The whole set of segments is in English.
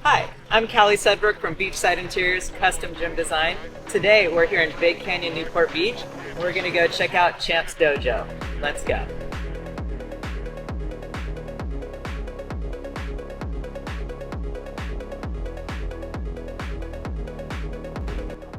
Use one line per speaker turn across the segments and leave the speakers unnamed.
Hi, I'm Callie Sudbrook from Beachside Interiors Custom Gym Design. Today we're here in Big Canyon, Newport Beach. We're gonna go check out Champ's Dojo. Let's go.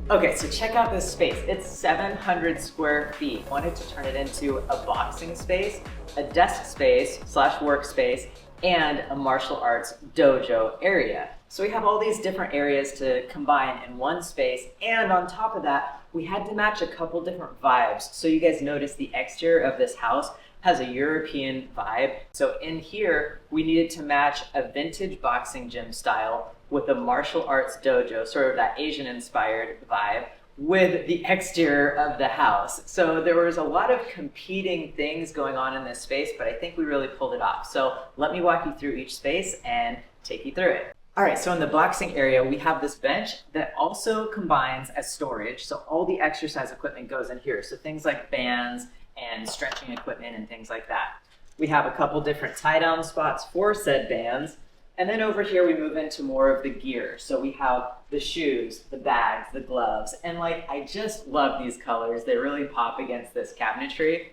Okay, so check out this space. It's 700 square feet. Wanted to turn it into a boxing space, a desk space slash workspace, and a martial arts dojo area. So we have all these different areas to combine in one space, and on top of that, we had to match a couple different vibes. So you guys notice the exterior of this house has a European vibe. So in here, we needed to match a vintage boxing gym style with a martial arts dojo, sort of that Asian inspired vibe, with the exterior of the house. So there was a lot of competing things going on in this space, but I think we really pulled it off. So let me walk you through each space and take you through it. All right, so in the boxing area, we have this bench that also combines as storage. So all the exercise equipment goes in here. So things like bands and stretching equipment and things like that. We have a couple different tie down spots for said bands. And then over here, we move into more of the gear. So we have the shoes, the bags, the gloves, and I just love these colors. They really pop against this cabinetry.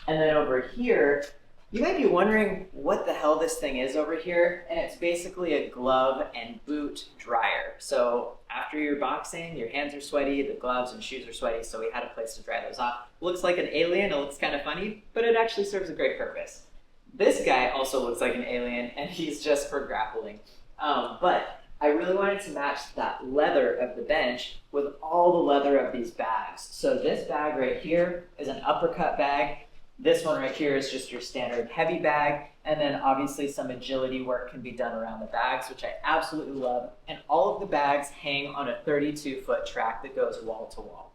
And then over here, you might be wondering what the hell this thing is over here. And it's basically a glove and boot dryer. So after you're boxing, your hands are sweaty, the gloves and shoes are sweaty, so we had a place to dry those off. Looks like an alien, it looks kind of funny, but it actually serves a great purpose. This guy also looks like an alien, and he's just for grappling. But I really wanted to match that leather of the bench with all the leather of these bags. So this bag right here is an uppercut bag. This one right here is just your standard heavy bag. And then obviously some agility work can be done around the bags, which I absolutely love. And all of the bags hang on a 32-foot track that goes wall to wall.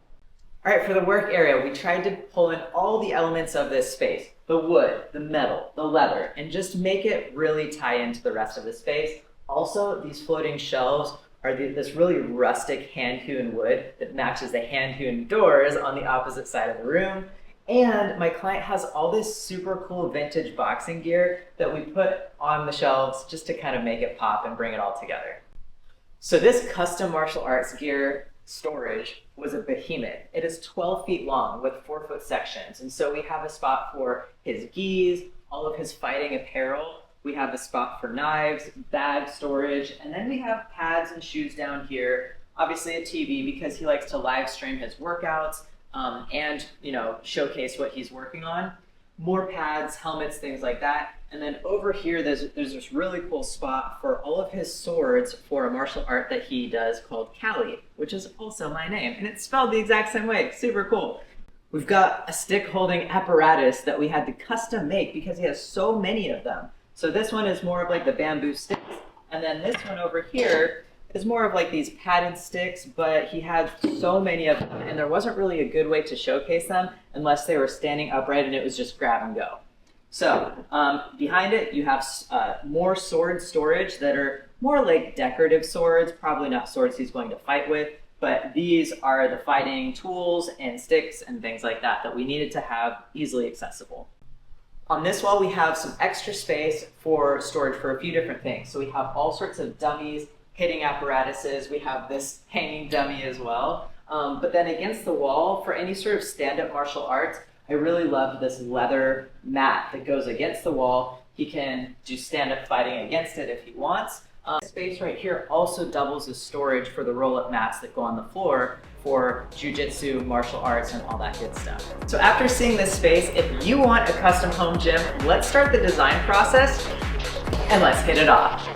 All right, for the work area, we tried to pull in all the elements of this space, the wood, the metal, the leather, and just make it really tie into the rest of the space. Also, these floating shelves are this really rustic hand-hewn wood that matches the hand-hewn doors on the opposite side of the room. And my client has all this super cool vintage boxing gear that we put on the shelves just to kind of make it pop and bring it all together. So this custom martial arts gear storage was a behemoth. It is 12 feet long with 4-foot sections. And so we have a spot for his gis, all of his fighting apparel. We have a spot for knives, bag storage, and then we have pads and shoes down here. Obviously a TV because he likes to live stream his workouts and showcase what he's working on. More pads, helmets, things like that. And then over here, there's this really cool spot for all of his swords for a martial art that he does called Callie, which is also my name. And it's spelled the exact same way. Super cool. We've got a stick holding apparatus that we had to custom make because he has so many of them. So this one is more of like the bamboo sticks. And then this one over here is more of like these padded sticks, but he had so many of them and there wasn't really a good way to showcase them unless they were standing upright and it was just grab and go. So behind it, you have more sword storage that are more like decorative swords, probably not swords he's going to fight with, but these are the fighting tools and sticks and things like that we needed to have easily accessible. On this wall, we have some extra space for storage for a few different things. So we have all sorts of dummies, hitting apparatuses. We have this hanging dummy as well. But then against the wall, for any sort of stand-up martial arts, I really love this leather mat that goes against the wall. He can do stand-up fighting against it if he wants. Space right here also doubles as storage for the roll-up mats that go on the floor for jiu-jitsu, martial arts, and all that good stuff. So after seeing this space, if you want a custom home gym, let's start the design process and let's hit it off.